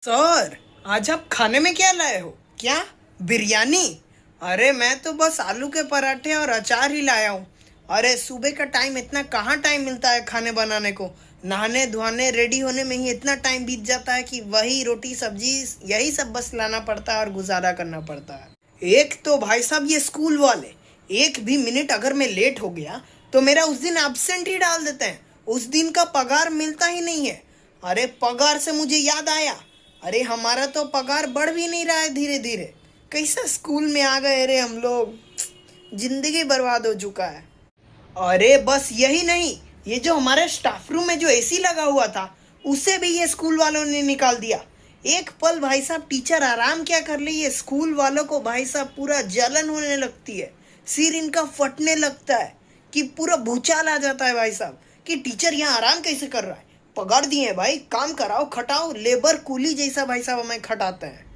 Sir, आज आप खाने में क्या लाए हो? क्या? बिरयानी? अरे मैं तो बस आलू के पराठे और अचार ही लाया हूँ। अरे सुबह का टाइम, इतना कहाँ टाइम मिलता है खाने बनाने को। नहाने धोने रेडी होने में ही इतना टाइम बीत जाता है कि वही रोटी सब्जी यही सब बस लाना पड़ता है और गुजारा करना पड़ता है। एक तो भाई साहब ये स्कूल वाले, एक भी मिनट अगर मैं लेट हो गया तो मेरा उस दिन एब्सेंट ही डाल देते हैं। उस दिन का पगार मिलता ही नहीं है। अरे पगार से मुझे याद आया, अरे हमारा तो पगार बढ़ भी नहीं रहा है धीरे धीरे। कैसा स्कूल में आ गए रे हम लोग, जिंदगी बर्बाद हो चुका है। अरे बस यही नहीं, ये जो हमारे स्टाफ रूम में जो एसी लगा हुआ था उसे भी ये स्कूल वालों ने निकाल दिया। एक पल भाई साहब टीचर आराम क्या कर ले, ये स्कूल वालों को भाई साहब पूरा जलन होने लगती है। सिर इनका फटने लगता है कि पूरा भूचाल आ जाता है भाई साहब कि टीचर यहाँ आराम कैसे कर रहा है। पगार दिए भाई, काम कराओ खटाओ, लेबर कूली जैसा भाई साहब हमें खटाते हैं।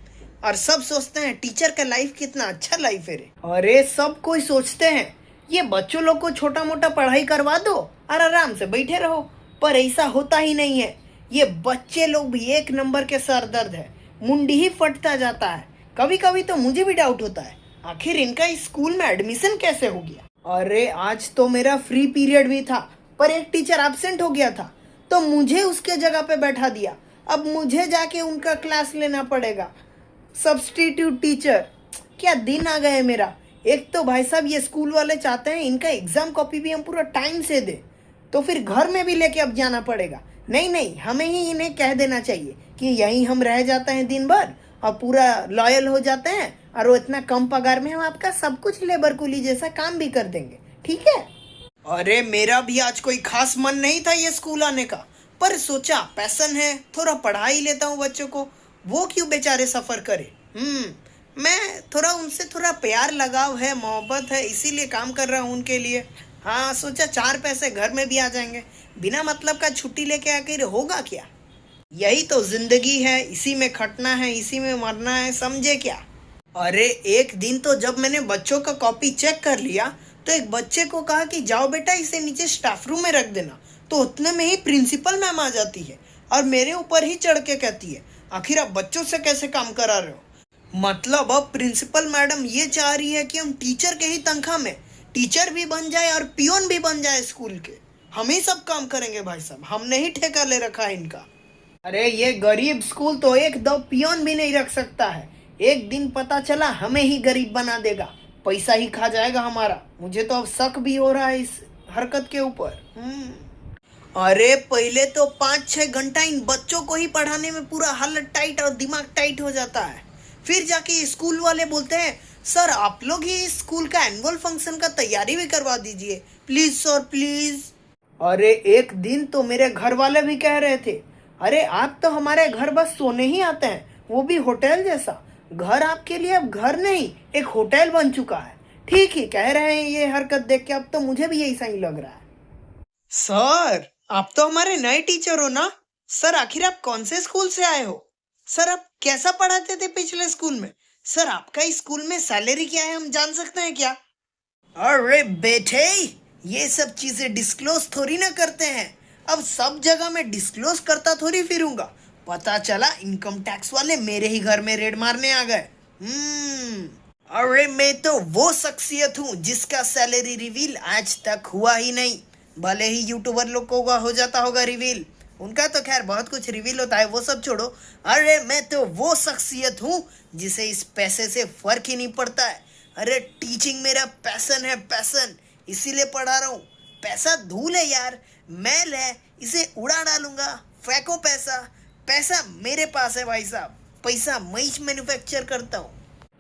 और सब सोचते हैं टीचर का लाइफ कितना अच्छा लाइफ है रे। अरे सब कोई सोचते हैं ये बच्चों लोग को छोटा मोटा पढ़ाई करवा दो और आराम से बैठे रहो, पर ऐसा होता ही नहीं है। ये बच्चे लोग भी एक नंबर के सरदर्द है, मुंडी ही फटता जाता है। कभी कभी तो मुझे भी डाउट होता है आखिर इनका इस स्कूल में एडमिशन कैसे हो गया। अरे आज तो मेरा फ्री पीरियड भी था, पर एक टीचर एब्सेंट हो गया था तो मुझे उसके जगह पे बैठा दिया। अब मुझे जाके उनका क्लास लेना पड़ेगा, सब्स्टिट्यूट टीचर। क्या दिन आ गए मेरा। एक तो भाई साहब ये स्कूल वाले चाहते हैं इनका एग्जाम कॉपी भी हम पूरा टाइम से दे, तो फिर घर में भी लेके अब जाना पड़ेगा। नहीं नहीं, हमें ही इन्हें कह देना चाहिए कि यहीं हम रह जाते हैं दिन भर और पूरा लॉयल हो जाते हैं, और वो इतना कम पगार में हम आपका सब कुछ लेबर कुली जैसा काम भी कर देंगे, ठीक है। अरे मेरा भी आज कोई खास मन नहीं था ये स्कूल आने का, पर सोचा पैशन है, थोड़ा पढ़ा ही लेता हूँ बच्चों को, वो क्यों बेचारे सफ़र करे। मैं थोड़ा उनसे थोड़ा प्यार लगाव है, मोहब्बत है, इसीलिए काम कर रहा हूँ उनके लिए। हाँ सोचा चार पैसे घर में भी आ जाएंगे, बिना मतलब का छुट्टी लेके आकर होगा क्या। यही तो जिंदगी है, इसी में खटना है, इसी में मरना है, समझे क्या। अरे एक दिन तो जब मैंने बच्चों का कॉपी चेक कर लिया तो एक बच्चे को कहा कि जाओ बेटा इसे नीचे स्टाफ रूम में रख देना, तो उतने में ही प्रिंसिपल मैम आ जाती है और मेरे ऊपर ही चढ़ के कहती है आखिर आप बच्चों से कैसे काम करा रहे हो। मतलब अब प्रिंसिपल मैडम ये चाह रही है कि हम टीचर के ही तनख्वाह में टीचर भी बन जाए और पियोन भी बन जाए स्कूल के। हम ही सब काम करेंगे भाई साहब, हमने ही ठेका ले रखा है इनका। अरे ये गरीब स्कूल तो एक दो पियोन भी नहीं रख सकता है, एक दिन पता चला हमें ही गरीब बना देगा, पैसा ही खा जाएगा हमारा। मुझे तो अब शक भी हो रहा है इस हरकत के ऊपर। अरे पहले तो 5-6 घंटा इन बच्चों को ही पढ़ाने में पूरा हालत टाइट और दिमाग टाइट हो जाता है। फिर जाके स्कूल वाले बोलते हैं सर आप लोग ही इस स्कूल का एनुअल फंक्शन का तैयारी भी करवा दीजिए प्लीज सर प्लीज। अरे एक दिन तो मेरे घर वाले भी कह रहे थे अरे आप तो हमारे घर बस सोने ही आते हैं, वो भी होटल जैसा। घर आपके लिए अब घर नहीं एक होटल बन चुका है। ठीक ही कह रहे हैं, ये हरकत देख के अब तो मुझे भी ऐसा ही लग रहा है। सर आप तो हमारे नए टीचर हो ना। सर आखिर आप कौन से स्कूल से आए हो? सर आप कैसा पढ़ाते थे पिछले स्कूल में? सर आपका इस स्कूल में सैलरी क्या है, हम जान सकते हैं क्या? अरे बेटे ये सब चीजें डिस्क्लोज थोड़ी ना करते हैं, अब सब जगह मैं डिस्क्लोज करता थोड़ी फिरूंगा। पता चला इनकम टैक्स वाले मेरे ही घर में रेड मारने आ गए। अरे मैं तो वो शख्सियत हूँ जिसका सैलरी रिवील आज तक हुआ ही नहीं। भले ही यूट्यूबर लोगों का हो जाता होगा रिवील, उनका तो खैर बहुत कुछ रिवील होता है, वो सब छोड़ो। अरे मैं तो वो शख्सियत हूँ जिसे इस पैसे से फर्क ही नहीं पड़ता है। अरे टीचिंग मेरा पैशन है, पैशन, इसीलिए पढ़ा रहा हूँ। पैसा धूल है यार, मैल है, इसे उड़ा डालूंगा। फेंको पैसा, पैसा मेरे पास है भाई साहब, पैसा मैं ही मैन्युफैक्चर करता हूँ।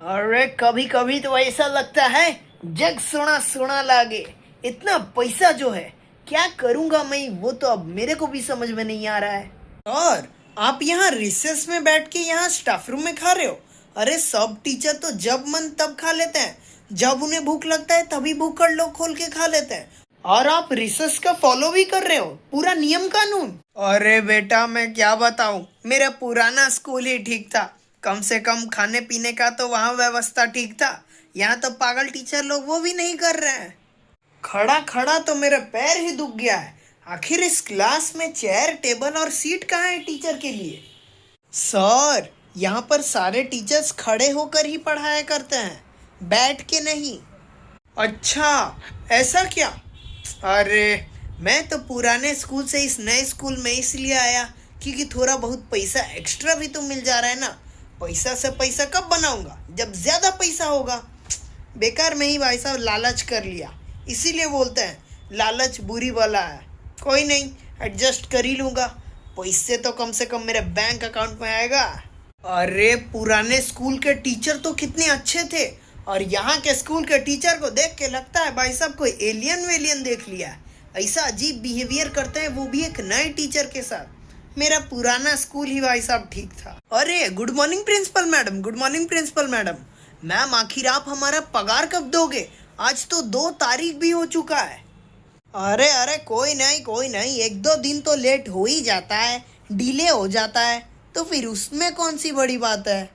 अरे कभी कभी तो ऐसा लगता है जग सोना सोना लागे। इतना पैसा जो है क्या करूंगा मैं, वो तो अब मेरे को भी समझ में नहीं आ रहा है। और आप यहाँ रिसेस में बैठ के यहाँ स्टाफ रूम में खा रहे हो? अरे सब टीचर तो जब मन तब खा लेते हैं, जब उन्हें भूख लगता है तभी भूखड़ लोग खोल के खा लेते हैं, और आप रिसेस का फॉलो भी कर रहे हो, पूरा नियम कानून। अरे बेटा मैं क्या बताऊं, मेरा पुराना स्कूल ही ठीक था, कम से कम खाने पीने का तो वहाँ व्यवस्था ठीक था। यहाँ तो पागल टीचर लोग वो भी नहीं कर रहे हैं। खड़ा खड़ा तो मेरा पैर ही दुख गया है, आखिर इस क्लास में चेयर टेबल और सीट कहाँ है टीचर के लिए। सर, यहाँ पर सारे टीचर्स खड़े होकर ही पढ़ाया करते हैं, बैठ के नहीं। अच्छा, ऐसा क्या? अरे, मैं तो पुराने स्कूल से इस नए स्कूल में इसलिए आया क्योंकि थोड़ा बहुत पैसा एक्स्ट्रा भी तो मिल जा रहा है ना। पैसा से पैसा कब बनाऊंगा, जब ज़्यादा पैसा होगा। बेकार में ही भाई साहब लालच कर लिया, इसीलिए बोलते हैं लालच बुरी बला है। कोई नहीं, एडजस्ट कर ही लूँगा। पैसे तो कम से कम मेरे बैंक अकाउंट में आएगा। अरे, पुराने स्कूल के टीचर तो कितने अच्छे थे, और यहाँ के स्कूल के टीचर को देख के लगता है भाई साहब कोई एलियन वेलियन देख लिया है। ऐसा अजीब बिहेवियर करते हैं, वो भी एक नए टीचर के साथ। मेरा पुराना स्कूल ही भाई साहब ठीक था। अरे, good morning principal madam, good morning principal madam. Ma'am, आखिर आप हमारा पगार कब दोगे? आज तो 2 तारीख भी हो चुका है। अरे अरे, कोई नहीं कोई नहीं, 1-2 दिन तो लेट हो ही जाता है, डिले हो जाता है, तो फिर उसमें कौन सी बड़ी बात है।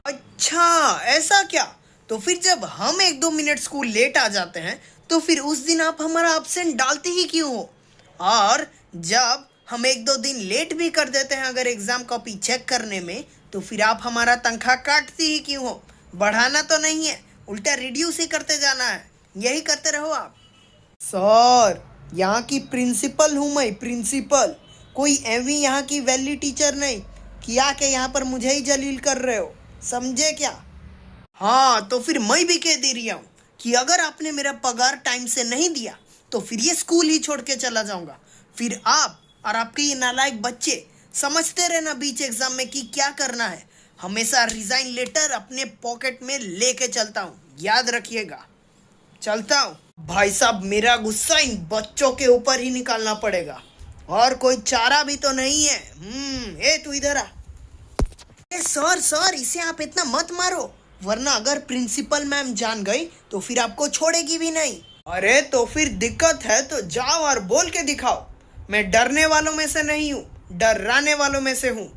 अच्छा, ऐसा क्या? तो फिर जब हम 1-2 मिनट स्कूल लेट आ जाते हैं तो फिर उस दिन आप हमारा एब्सेंट डालते ही क्यों हो? और जब हम 1-2 दिन लेट भी कर देते हैं अगर एग्ज़ाम कॉपी चेक करने में, तो फिर आप हमारा तनख्वाह काटते ही क्यों हो? बढ़ाना तो नहीं है, उल्टा रिड्यूस ही करते जाना है। यही करते रहो आप। सर, यहाँ की प्रिंसिपल हूँ मैं, प्रिंसिपल। कोई एवी यहाँ की वैली टीचर नहीं कि आके यहाँ पर मुझे ही जलील कर रहे हो, समझे क्या? हाँ, तो फिर मैं भी कह दे रही हूँ कि अगर आपने मेरा पगार टाइम से नहीं दिया तो फिर ये स्कूल ही छोड़ के चला जाऊँगा। फिर आप और आपके ये नालायक बच्चे समझते रहना बीच एग्जाम में कि क्या करना है। हमेशा रिजाइन लेटर अपने पॉकेट में लेके चलता हूँ, याद रखिएगा। चलता हूँ। भाई साहब, मेरा गुस्सा इन बच्चों के ऊपर ही निकालना पड़ेगा, और कोई चारा भी तो नहीं है। ए तू इधर आ। सर सर, इसे आप इतना मत मारो, वरना अगर प्रिंसिपल मैम जान गई तो फिर आपको छोड़ेगी भी नहीं। अरे, तो फिर दिक्कत है तो जाओ और बोल के दिखाओ। मैं डरने वालों में से नहीं हूँ, डराने वालों में से हूँ।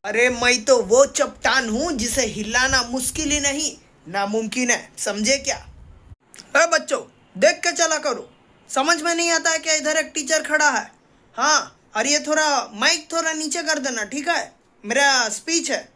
अरे, मैं तो वो चट्टान हूँ जिसे हिलाना मुश्किल ही नहीं, नामुमकिन है, समझे क्या? अरे बच्चों, देख के चला करो। समझ में नहीं आता है क्या इधर एक टीचर खड़ा है? हाँ, और ये थोड़ा माइक थोड़ा नीचे कर देना, ठीक है? मेरा स्पीच है।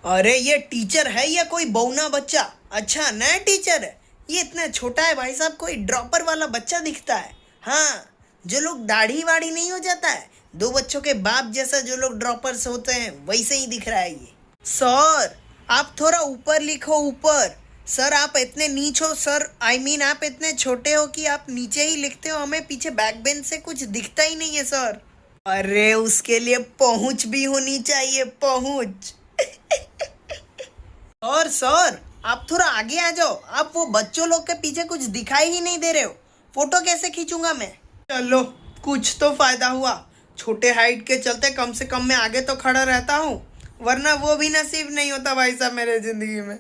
अरे, ये टीचर है या कोई बौना बच्चा? अच्छा, नया टीचर है। ये इतना छोटा है भाई साहब, कोई ड्रॉपर वाला बच्चा दिखता है। हाँ, जो लोग दाढ़ी वाड़ी नहीं हो जाता है, 2 बच्चों के बाप जैसा जो लोग ड्रॉपर्स होते हैं, वैसे ही दिख रहा है ये। सर, आप थोड़ा ऊपर लिखो, ऊपर। सर, आप इतने नीच हो सर, आप इतने छोटे हो कि आप नीचे ही लिखते हो, हमें पीछे बैक बेंच से कुछ दिखता ही नहीं है सर। अरे, उसके लिए पहुंच भी होनी चाहिए, पहुंच। और सर, आप थोड़ा आगे आ जाओ, आप वो बच्चों लोग के पीछे कुछ दिखाई ही नहीं दे रहे हो। फोटो कैसे खींचूंगा मैं? चलो, कुछ तो फायदा हुआ। छोटे हाइट के चलते कम से कम मैं आगे तो खड़ा रहता हूँ, वरना वो भी नसीब नहीं होता भाई साहब मेरे जिंदगी में।